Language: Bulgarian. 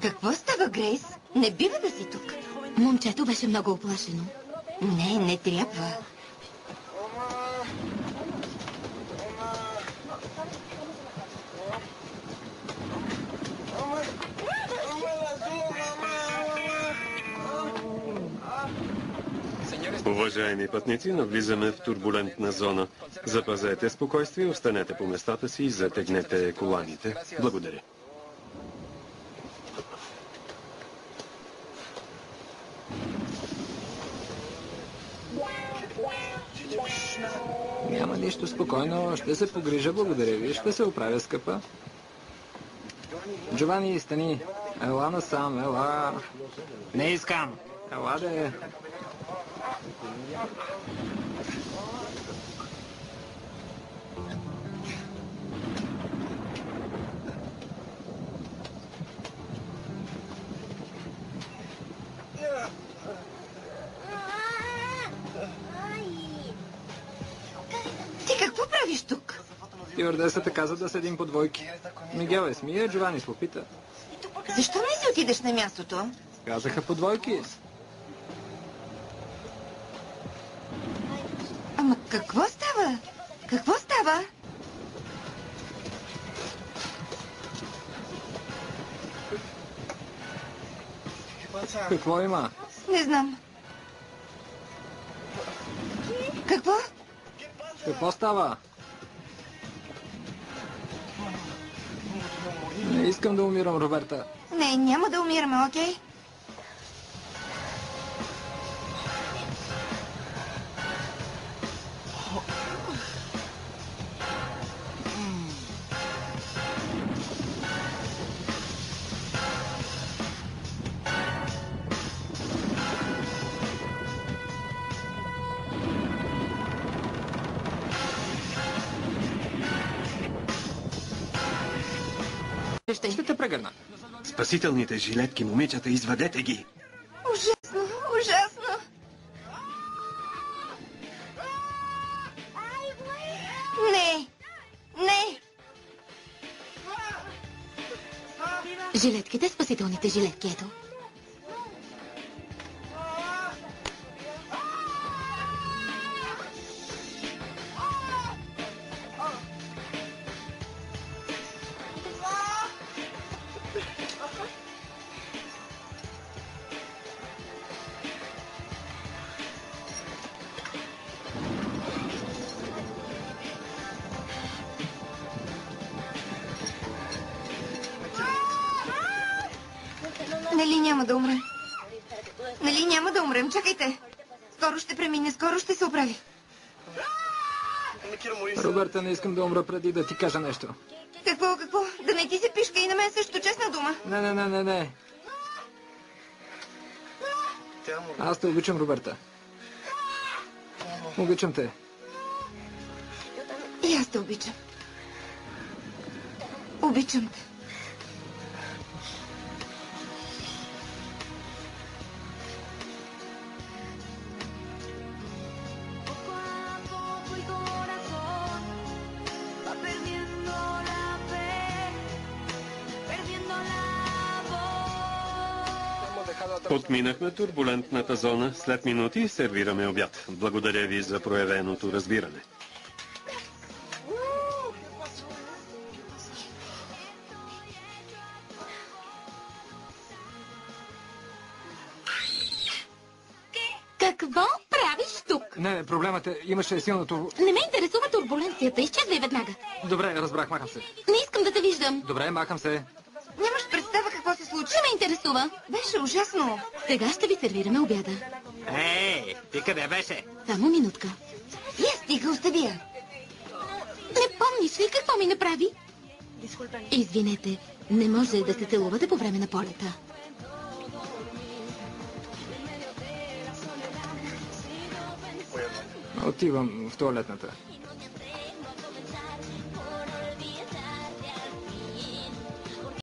Какво става, Грейс? Не бива да си тук. Момчето беше много оплашено. Не трябва. Уважаеми пътници, навлизаме в турбулентна зона. Запазете спокойствие, останете по местата си и затегнете коланите. Благодаря. Няма нищо, спокойно. Ще се погрижа, благодаря ви. Ще се оправя, скъпа. Джовани, стани. Ела насам, ела. Не искам. Ела де. Ти какво правиш тук? Стюардесата каза да седим по двойки. Мигел е смия, Джовани се опита. Защо не си отидеш на мястото? Казаха по двойки. Ама какво става? Какво става? Какво има? Не знам. Какво? Какво става? Не искам да умирам, Роберта. Не, няма да умираме, окей? Ще те прегърна. Спасителните жилетки, момичета, извадете ги. Ужасно, ужасно. Не, не. Жилетките, спасителните жилетки, ето. Нали няма да умрем? Нали няма да умрем? Чакайте. Скоро ще премине, скоро ще се оправи. Роберта, не искам да умра преди да ти кажа нещо. Какво? Да не ти се пишка и на мен също, честна дума. Не. Аз те обичам, Роберта. Обичам те. И аз те обичам. Обичам те. Отминахме турбулентната зона. След минути сервираме обяд. Благодаря ви за проявеното разбиране. Какво правиш тук? Не, проблемът е, имаше силното... Не ме интересува турбуленцията. Изчезвай веднага. Добре, разбрах, махам се. Не искам да те виждам. Добре, махам се. Нямаш представа какво се случи. Не ме интересува. Беше ужасно. Сега ще ви сервираме обяда. Ей, ти къде беше? Само минутка. Я стига, остави я. Не помниш ли какво ми направи? Извинете, не може да се целувате по време на полета. Отивам в тоалетната.